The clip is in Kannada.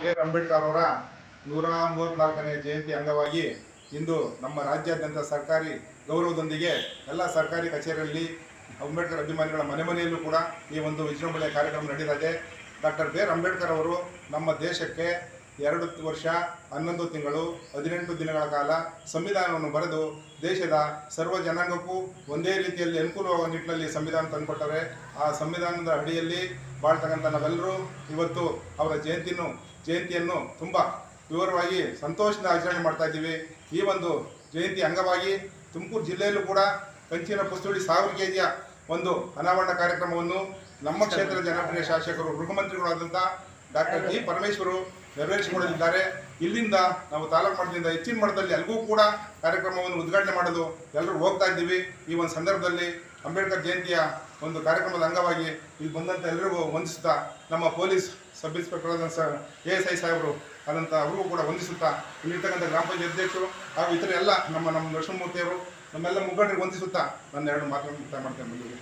ಬಿ.ಆರ್. ಅಂಬೇಡ್ಕರ್ ಅವರ 134ನೇ ಜಯಂತಿ ಅಂಗವಾಗಿ ಇಂದು ನಮ್ಮ ರಾಜ್ಯಾದ್ಯಂತ ಸರ್ಕಾರಿ ಗೌರವದೊಂದಿಗೆ ಎಲ್ಲ ಸರ್ಕಾರಿ ಕಚೇರಿಯಲ್ಲಿ ಅಂಬೇಡ್ಕರ್ ಅಭಿಮಾನಿಗಳ ಮನೆಯಲ್ಲೂ ಕೂಡ ಈ ಒಂದು ವಿಜೃಂಭಣೆಯ ಕಾರ್ಯಕ್ರಮ ನಡೆದಿದೆ. Doctor B R. ಅಂಬೇಡ್ಕರ್ ಅವರು ನಮ್ಮ ದೇಶಕ್ಕೆ 2 ವರ್ಷ 11 ತಿಂಗಳು 18 ದಿನಗಳ ಕಾಲ ಸಂವಿಧಾನವನ್ನು ಬರೆದು ದೇಶದ ಸರ್ವ ಜನಾಂಗಕ್ಕೂ ಒಂದೇ ರೀತಿಯಲ್ಲಿ ಅನುಕೂಲವಾಗುವ ನಿಟ್ಟಿನಲ್ಲಿ ಸಂವಿಧಾನ ತಂದುಕೊಟ್ಟರೆ, ಆ ಸಂವಿಧಾನದ ಅಡಿಯಲ್ಲಿ ಬಾಳ್ತಕ್ಕಂಥ ನಾವೆಲ್ಲರೂ ಇವತ್ತು ಅವರ ಜಯಂತಿಯನ್ನು ತುಂಬ ವಿವರವಾಗಿ ಸಂತೋಷದಿಂದ ಆಚರಣೆ ಮಾಡ್ತಾ ಇದ್ದೀವಿ. ಈ ಒಂದು ಜಯಂತಿ ಅಂಗವಾಗಿ ತುಮಕೂರು ಜಿಲ್ಲೆಯಲ್ಲೂ ಕೂಡ ಕಂಚಿನ ಪುಸ್ತುಳಿ 1000 kg ಒಂದು ಅನಾವರಣ ಕಾರ್ಯಕ್ರಮವನ್ನು ನಮ್ಮ ಕ್ಷೇತ್ರದ ಜನಪ್ರಿಯ ಶಾಸಕರು ಗೃಹ ಮಂತ್ರಿಗಳಾದಂಥ ಡಾಕ್ಟರ್ ಜಿ ಪರಮೇಶ್ವರು ನೆರವೇರಿಸಿಕೊಳ್ಳಲಿದ್ದಾರೆ. ಇಲ್ಲಿಂದ ನಾವು ತಾಲೂಕು ಮಟ್ಟದಿಂದ ಹೆಚ್ಚಿನ ಮಟ್ಟದಲ್ಲಿ ಅಲ್ಲಿಗೂ ಕೂಡ ಕಾರ್ಯಕ್ರಮವನ್ನು ಉದ್ಘಾಟನೆ ಮಾಡಲು ಎಲ್ಲರೂ ಹೋಗ್ತಾ ಇದ್ದೀವಿ. ಈ ಒಂದು ಸಂದರ್ಭದಲ್ಲಿ ಅಂಬೇಡ್ಕರ್ ಜಯಂತಿಯ ಒಂದು ಕಾರ್ಯಕ್ರಮದ ಅಂಗವಾಗಿ ಇಲ್ಲಿ ಬಂದಂಥ ಎಲ್ಲರಿಗೂ ವಂದಿಸುತ್ತಾ, ನಮ್ಮ ಪೊಲೀಸ್ ಸಬ್ ಇನ್ಸ್ಪೆಕ್ಟರ್ ಆದಂಥ ASI ಸಾಹೇಬರು ಆದಂಥ ಅವ್ರಿಗೂ ಕೂಡ ವಂದಿಸುತ್ತಾ, ಇಲ್ಲಿರ್ತಕ್ಕಂಥ ಗ್ರಾಮ ಪಂಚಾಯತ್ ಅಧ್ಯಕ್ಷರು ಹಾಗೂ ಇತರ ಎಲ್ಲ ನಮ್ಮ ನರಸಿಂಹಮೂರ್ತಿಯವರು ನಮ್ಮೆಲ್ಲ ಮುಖಂಡರಿಗೆ ವಂದಿಸುತ್ತಾ ನನ್ನ 2 ಮಾತನ್ನು ಮುಕ್ತಾಯ ಮಾಡ್ತೇನೆ.